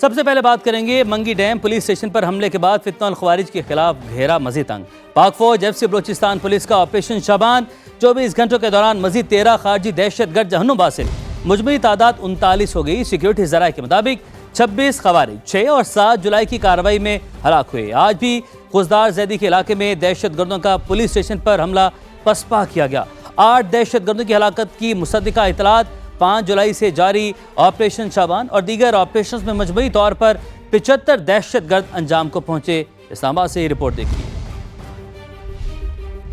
سب سے پہلے بات کریں گے منگی ڈیم پولیس اسٹیشن پر حملے کے بعد فتنہ الخوارج کے خلاف گھیرا مزید تنگ۔ پاک فوج ایف سی بلوچستان پولیس کا آپریشن شابان 24 گھنٹوں کے دوران مزید 13 خارجی دہشت گرد جہنم واصل، مجموعی تعداد 39 ہو گئی۔ سیکیورٹی ذرائع کے مطابق 26 خوارج 6 اور 7 جولائی کی کارروائی میں ہلاک ہوئے۔ آج بھی خزدار زیدی کے علاقے میں دہشت گردوں کا پولیس اسٹیشن پر حملہ پسپا کیا گیا۔ 8 دہشت گردوں کی ہلاکت کی مصدقہ اطلاعات 5 جولائی سے جاری آپریشن شابان اور دیگر آپریشنز میں مجموعی طور پر 75 دہشت گرد انجام کو پہنچے۔ اسلام آباد سے یہ رپورٹ دیکھیے۔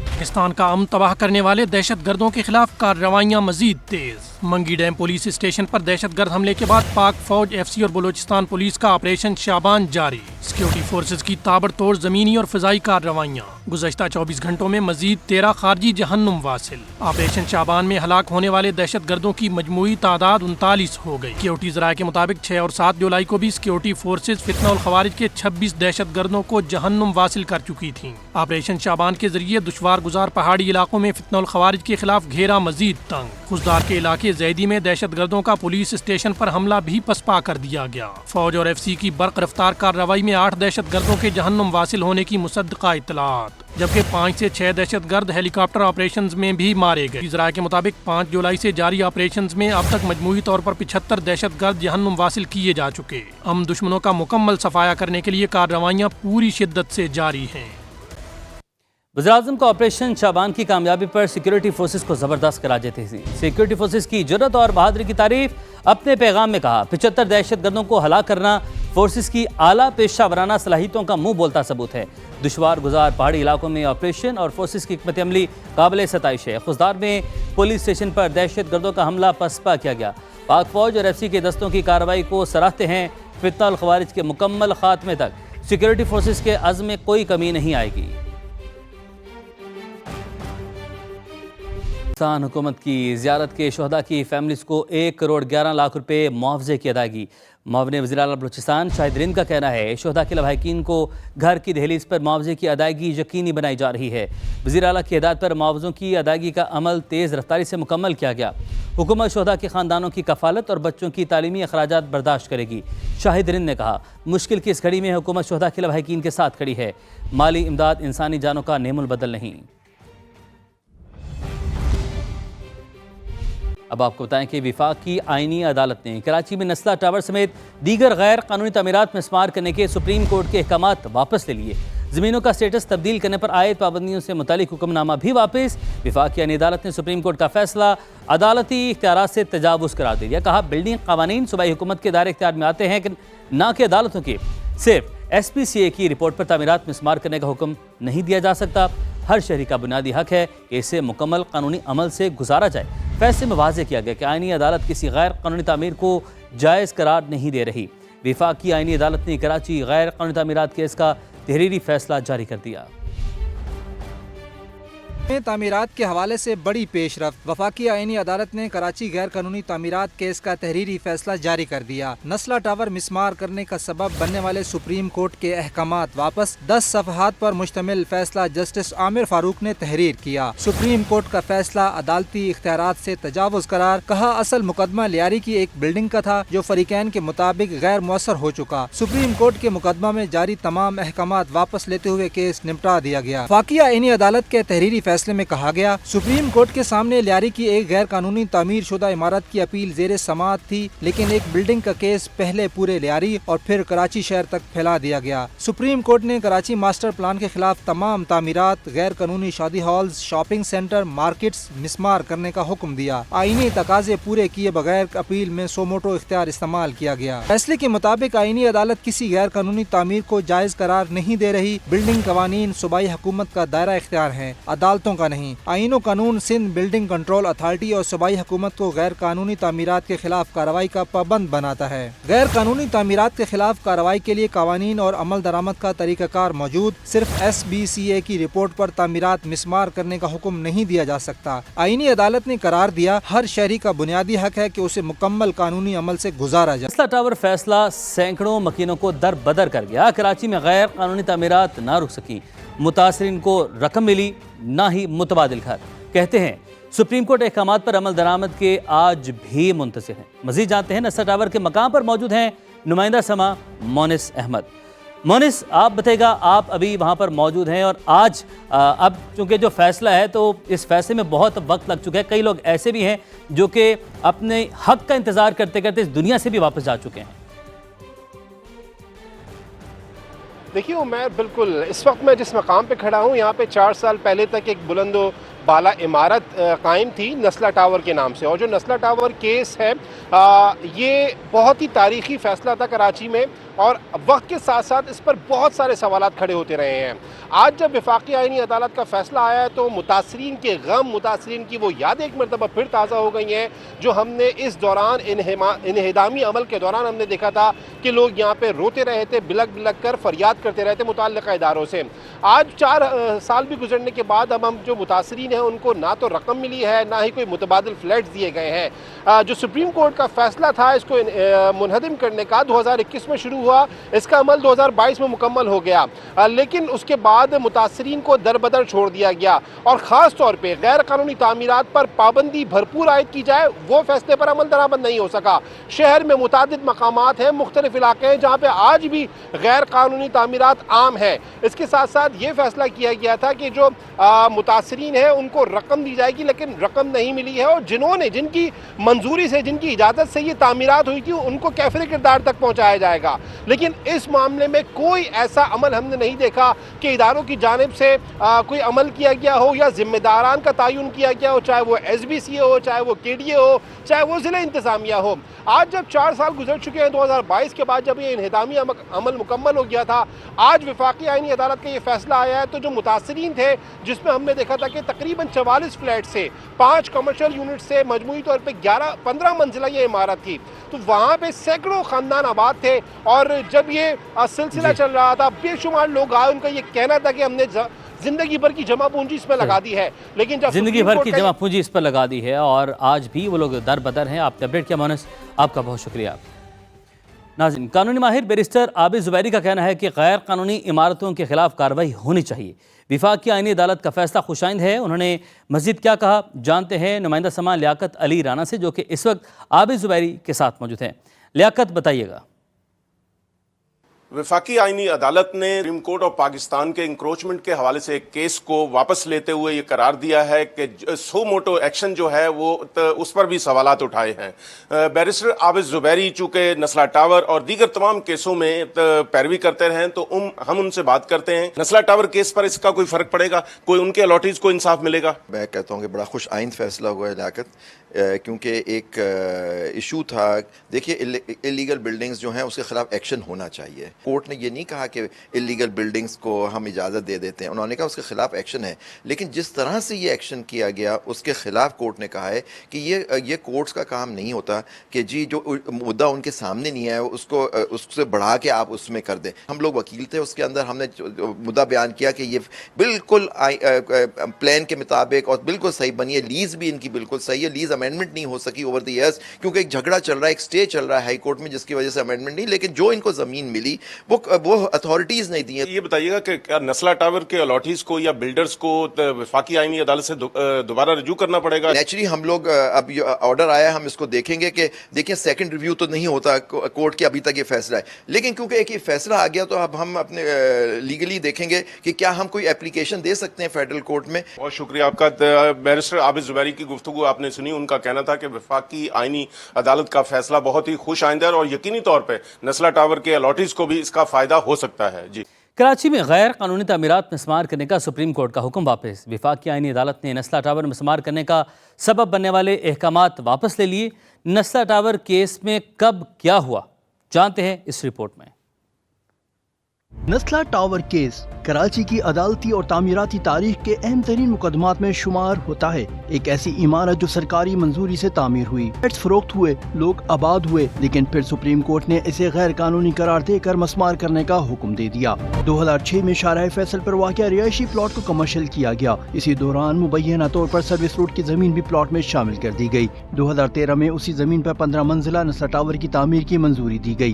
پاکستان کا امن تباہ کرنے والے دہشت گردوں کے خلاف کارروائیاں مزید تیز۔ منگی ڈیم پولیس اسٹیشن پر دہشت گرد حملے کے بعد پاک فوج ایف سی اور بلوچستان پولیس کا آپریشن شابان جاری۔ سیکیورٹی فورسز کی تابڑتوڑ زمینی اور فضائی کارروائیاں۔ گزشتہ 24 گھنٹوں میں مزید 13 خارجی جہنم واصل۔ آپریشن شابان میں ہلاک ہونے والے دہشت گردوں کی مجموعی تعداد 39 ہو گئی۔ سیکیورٹی ذرائع کے مطابق 6 اور 7 جولائی کو بھی سیکیورٹی فورسز فتنہ الخوارج کے 26 دہشت گردوں کو جہنم واصل کر چکی تھیں۔ آپریشن شابان کے ذریعے دشوار گزار پہاڑی علاقوں میں فتنہ الخوارج کے خلاف گھیرا مزید تنگ۔ خزدار کے علاقے زیدی میں دہشت گردوں کا پولیس اسٹیشن پر حملہ بھی پسپا کر دیا گیا۔ فوج اور ایف سی کی برق رفتار کارروائی میں 8 دہشت گردوں کے جہنم واصل ہونے کی مصدقہ اطلاعات، جبکہ 5 سے 6 دہشت گرد ہیلی کاپٹر آپریشنز میں بھی مارے گئے۔ ذرائع کے مطابق 5 جولائی سے جاری آپریشنز میں اب تک مجموعی طور پر 75 دہشت گرد جہنم واصل کیے جا چکے۔ ہم دشمنوں کا مکمل صفایا کرنے کے لیے کارروائیاں پوری شدت سے جاری ہیں۔ وزیراعظم کا آپریشن شابان کی کامیابی پر سیکیورٹی فورسز کو زبردست قرار دیتے تھے۔ سیکیورٹی فورسز کی جرأت اور بہادری کی تعریف اپنے پیغام میں کہا، 75 دہشت گردوں کو ہلاک کرنا فورسز کی اعلیٰ پیشہ ورانہ صلاحیتوں کا منہ بولتا ثبوت ہے۔ دشوار گزار پہاڑی علاقوں میں آپریشن اور فورسز کی حکمت عملی قابل ستائش ہے۔ خزدار میں پولیس اسٹیشن پر دہشت گردوں کا حملہ پسپا کیا گیا۔ پاک فوج اور ایف سی کے دستوں کی کارروائی کو سراہتے ہیں۔ فتنہ الخوارج کے مکمل خاتمے تک سیکیورٹی فورسز کے عزم میں کوئی کمی نہیں آئے گی۔ حکومت کی زیارت کے شہداء کی فیملیز کو 1 کروڑ 11 لاکھ روپے معاوضے کی ادائیگی۔ معاون وزیر اعلیٰ بلوچستان شاہد رند کا کہنا ہے شہداء کے لواحقین کو گھر کی دہلیز پر معاوضے کی ادائیگی یقینی بنائی جا رہی ہے۔ وزیر اعلیٰ کی ہدایت پر معاوضوں کی ادائیگی کا عمل تیز رفتاری سے مکمل کیا گیا۔ حکومت شہداء کے خاندانوں کی کفالت اور بچوں کی تعلیمی اخراجات برداشت کرے گی۔ شاہد رند نے کہا مشکل کی اس گھڑی میں حکومت شہداء کے لواحقین کے ساتھ کھڑی ہے۔ مالی امداد انسانی جانوں کا نعم البدل نہیں۔ اب آپ کو بتائیں کہ وفاق کی آئینی عدالت نے کراچی میں نسلہ ٹاور سمیت دیگر غیر قانونی تعمیرات مسمار کرنے کے سپریم کورٹ کے احکامات واپس لے لیے۔ زمینوں کا سٹیٹس تبدیل کرنے پر عائد پابندیوں سے متعلق حکم نامہ بھی واپس۔ وفاق کی آئینی عدالت نے سپریم کورٹ کا فیصلہ عدالتی اختیارات سے تجاوز قرار دے دیا۔ کہا بلڈنگ قوانین صوبائی حکومت کے دائرے اختیار میں آتے ہیں نہ کہ عدالتوں کے۔ صرف ایس پی سی اے کی رپورٹ پر تعمیرات مسمار کرنے کا حکم نہیں دیا جا سکتا۔ ہر شہری کا بنیادی حق ہے کہ اسے مکمل قانونی عمل سے گزارا جائے۔ فیصلے میں واضح کیا گیا کہ آئینی عدالت کسی غیر قانونی تعمیر کو جائز قرار نہیں دے رہی۔ وفاق کی آئینی عدالت نے کراچی غیر قانونی تعمیرات کیس کا تحریری فیصلہ جاری کر دیا۔ تعمیرات کے حوالے سے بڑی پیش رفت۔ وفاقی آئینی عدالت نے کراچی غیر قانونی تعمیرات کیس کا تحریری فیصلہ جاری کر دیا۔ نسلہ ٹاور مسمار کرنے کا سبب بننے والے سپریم کورٹ کے احکامات واپس۔ 10 صفحات پر مشتمل فیصلہ جسٹس عامر فاروق نے تحریر کیا۔ سپریم کورٹ کا فیصلہ عدالتی اختیارات سے تجاوز قرار۔ کہا اصل مقدمہ لیاری کی ایک بلڈنگ کا تھا جو فریقین کے مطابق غیر مؤثر ہو چکا۔ سپریم کورٹ کے مقدمہ میں جاری تمام احکامات واپس لیتے ہوئے کیس نمٹا دیا گیا۔ وفاقی آئینی عدالت کے تحریری فیصلے میں کہا گیا سپریم کورٹ کے سامنے لیاری کی ایک غیر قانونی تعمیر شدہ عمارت کی اپیل زیر سماعت تھی، لیکن ایک بلڈنگ کا کیس پہلے پورے لیاری اور پھر کراچی شہر تک پھیلا دیا گیا۔ سپریم کورٹ نے کراچی ماسٹر پلان کے خلاف تمام تعمیرات، غیر قانونی شادی ہالز، شاپنگ سینٹر، مارکیٹس مسمار کرنے کا حکم دیا۔ آئینی تقاضے پورے کیے بغیر اپیل میں سو موٹو اختیار استعمال کیا گیا۔ فیصلے کے مطابق آئینی عدالت کسی غیر قانونی تعمیر کو جائز قرار نہیں دے رہی۔ بلڈنگ قوانین صوبائی حکومت کا دائرہ اختیار ہیں، عدالتوں کا نہیں۔ آئین و قانون سندھ بلڈنگ کنٹرول اتھارٹی اور صوبائی حکومت کو غیر قانونی تعمیرات کے خلاف کارروائی کا پابند بناتا ہے۔ غیر قانونی تعمیرات کے خلاف کارروائی کے لیے قوانین اور عمل درآمد کا طریقہ کار موجود۔ صرف ایس بی سی اے کی رپورٹ پر تعمیرات مسمار کرنے کا حکم نہیں دیا جا سکتا۔ آئینی عدالت نے قرار دیا ہر شہری کا بنیادی حق ہے کہ اسے مکمل قانونی عمل سے گزارا جائے۔ نسلہ ٹاور فیصلہ سینکڑوں مکینوں کو در بدر کر گیا۔ کراچی میں غیر قانونی تعمیرات نہ رک سکی، متاثرین کو رقم ملی نہ ہی متبادل گھر۔ کہتے ہیں سپریم کورٹ احکامات پر عمل درآمد کے آج بھی منتظر ہیں۔ مزید جانتے ہیں نسلہ ٹاور کے مقام پر موجود ہیں نمائندہ سما مونس احمد۔ مونس، آپ بتائے گا، آپ ابھی وہاں پر موجود ہیں اور آج اب چونکہ جو فیصلہ ہے تو اس فیصلے میں بہت وقت لگ چکا ہے، کئی لوگ ایسے بھی ہیں جو کہ اپنے حق کا انتظار کرتے کرتے اس دنیا سے بھی واپس جا چکے ہیں۔ دیکھیے عمیر، بالکل اس وقت میں جس مقام پہ کھڑا ہوں یہاں پہ 4 سال پہلے تک ایک بلند و بالا عمارت قائم تھی نسلہ ٹاور کے نام سے، اور جو نسلہ ٹاور کیس ہے یہ بہت ہی تاریخی فیصلہ تھا کراچی میں، اور وقت کے ساتھ ساتھ اس پر بہت سارے سوالات کھڑے ہوتے رہے ہیں۔ آج جب وفاقی آئینی عدالت کا فیصلہ آیا ہے تو متاثرین کے غم، متاثرین کی وہ یادیں ایک مرتبہ پھر تازہ ہو گئی ہیں جو ہم نے اس دوران انہدامی عمل کے دوران ہم نے دیکھا تھا کہ لوگ یہاں پہ روتے رہے تھے، بلک بلک کر فریاد کرتے رہتے متعلقہ اداروں سے۔ آج 4 سال بھی گزرنے کے بعد اب ہم جو متاثرین ہیں ان کو نہ تو رقم ملی ہے، نہ ہی کوئی متبادل فلیٹس دیے گئے ہیں۔ جو سپریم کورٹ کا فیصلہ تھا اس کو منہدم کرنے کا 2021 میں شروع ہوا، اس کا عمل 2022 میں مکمل ہو گیا، لیکن اس کے بعد متاثرین کو در بدر چھوڑ دیا گیا، اور خاص طور پہ غیر قانونی تعمیرات پر پابندی بھرپور عائد کی جائے، وہ فیصلے پر عمل درآمد نہیں ہو سکا۔ شہر میں متعدد مقامات ہیں، مختلف علاقے ہیں جہاں پہ آج بھی غیر قانونی تعمیرات عام ہیں۔ اس کے ساتھ ساتھ یہ فیصلہ کیا گیا تھا کہ جو متاثرین ہیں ان کو رقم دی جائے گی، لیکن رقم نہیں ملی ہے، اور جن کی منظوری سے، جن کی اجازت سے یہ تعمیرات ہوئی تھی ان کو کیفر کردار تک پہنچایا جائے گا۔ لیکن اس معاملے میں کوئی ایسا عمل ہم نے نہیں دیکھا کہ اداروں کی جانب سے کوئی عمل کیا گیا ہو یا ذمہ داران کا تعین کیا گیا ہو، چاہے وہ ایس بی سی ہو، چاہے وہ کے ڈی اے ہو، چاہے وہ ضلع انتظامیہ ہو۔ آج جب 4 سال گزر چکے ہیں، 2022 کے بعد جب یہ انہدامی عمل مکمل ہو گیا تھا، آج وفاقی آئینی عدالت کا یہ فیصلہ آیا ہے، تو جو متاثرین تھے جس میں ہم نے دیکھا تھا کہ تقریباً 44 فلیٹ سے 5 کمرشل یونٹ سے مجموعی طور پہ 15 منزلہ یہ عمارت تھی، تو وہاں پہ سینکڑوں خاندان آباد تھے، اور جب یہ سلسلہ چل رہا تھا بے شمار لوگ آئے، ان کا یہ کہنا تھا کہ ہم نے زندگی بھر کی جمع پونجی اس میں لگا دی ہے، لیکن جب زندگی بھر کی جمع پونجی اس پر لگا دی ہے، اور آج بھی وہ لوگ در بدر ہیں۔ آپ نے اپڈیٹ کیا مونس، آپ کا بہت شکریہ۔ ناظرین، قانونی ماہر بیرسٹر عابد زبیری کا کہنا ہے کہ غیر قانونی عمارتوں کے خلاف کارروائی ہونی چاہیے۔ وفاقی آئینی عدالت کا فیصلہ خوشائند ہے۔ انہوں نے مزید کیا کہا، جانتے ہیں نمائندہ سما لیاقت علی رانا سے، جو کہ اس وقت عابد زبیری کے ساتھ موجود ہیں۔ لیاقت، بتائیے گا۔ وفاقی آئینی عدالت نے سپریم کورٹ آف پاکستان کے انکروچمنٹ کے حوالے سے ایک کیس کو واپس لیتے ہوئے یہ قرار دیا ہے کہ سو موٹو ایکشن جو ہے وہ اس پر بھی سوالات اٹھائے ہیں۔ بیرسٹر عابد زبیری چونکہ نسلہ ٹاور اور دیگر تمام کیسوں میں پیروی کرتے رہے تو ہم ان سے بات کرتے ہیں۔ نسلہ ٹاور کیس پر اس کا کوئی فرق پڑے گا؟ کوئی ان کے الاٹیز کو انصاف ملے گا؟ میں کہتا ہوں کہ بڑا خوش آئند فیصلہ ہوا ہے لیاقت، کیونکہ ایک ایشو تھا۔ دیکھیے اللیگل بلڈنگز جو ہیں اس کے خلاف ایکشن ہونا چاہیے۔ کورٹ نے یہ نہیں کہا کہ اللیگل بلڈنگز کو ہم اجازت دے دیتے ہیں، انہوں نے کہا اس کے خلاف ایکشن ہے، لیکن جس طرح سے یہ ایکشن کیا گیا اس کے خلاف کورٹ نے کہا ہے کہ یہ کورٹس کا کام نہیں ہوتا کہ جی جو مدعا ان کے سامنے نہیں ہے اس سے بڑھا کے آپ اس میں کر دیں۔ ہم لوگ وکیل تھے، اس کے اندر ہم نے مدعا بیان کیا کہ یہ بالکل پلان کے مطابق اور بالکل صحیح بنی ہے، لیز بھی ان کی بالکل صحیح ہے، لیز امینڈمنٹ نہیں ہو سکی اوور دی ایئرس کیونکہ ایک جھگڑا چل رہا ہے، ایک سٹے چل رہا ہے ہائی کورٹ میں جس کی وجہ سے امینڈمنٹ نہیں، لیکن جو ان کو زمین ملی وہ اتھارٹیز نہیں دی ہیں۔ یہ بتائیے گا کہ کیا نسلہ ٹاور کے الاٹیز کو یا بلڈرز کو وفاقی آئینی عدالت سے دوبارہ رجوع کرنا پڑے گا؟ نیچرلی ہم لوگ اب آرڈر آیا ہم اس کو دیکھیں گے کہ دیکھیں سیکنڈ ریویو تو نہیں ہوتا کورٹ کے، ابھی تک یہ فیصلہ ہے، لیکن کیونکہ ایک یہ فیصلہ آ گیا تو اب ہم اپنے لیگلی دیکھیں گے کہ کیا ہم کوئی اپلیکیشن دے سکتے ہیں فیڈرل کورٹ میں۔ بہت شکریہ آپ کا۔ بیرسٹر عابد زبیری کی گفتگو آپ نے سنی، ان کا کہنا تھا کہ وفاقی آئینی عدالت کا فیصلہ بہت ہی خوش آئندہ ہے اور یقینی طور پہ نسلہ ٹاور کے الاٹیز کو بھی اس کا فائدہ ہو سکتا ہے۔ جی، کراچی میں غیر قانونی تعمیرات مسمار کرنے کا سپریم کورٹ کا حکم واپس۔ وفاقی آئینی عدالت نے نسلہ ٹاور مسمار کرنے کا سبب بننے والے احکامات واپس لے لیے۔ نسلہ ٹاور کیس میں کب کیا ہوا، جانتے ہیں اس رپورٹ میں۔ نسلہ ٹاور کیس کراچی کی عدالتی اور تعمیراتی تاریخ کے اہم ترین مقدمات میں شمار ہوتا ہے۔ ایک ایسی عمارت جو سرکاری منظوری سے تعمیر ہوئی، فلیٹس فروخت ہوئے، لوگ آباد ہوئے، لیکن پھر سپریم کورٹ نے اسے غیر قانونی قرار دے کر مسمار کرنے کا حکم دے دیا۔ 2006 میں شارع فیصل پر واقع رہائشی پلاٹ کو کمرشل کیا گیا۔ اسی دوران مبینہ طور پر سروس روڈ کی زمین بھی پلاٹ میں شامل کر دی گئی۔ 2013 میں اسی زمین پر 15 منزلہ نسلہ ٹاور کی تعمیر کی منظوری دی گئی،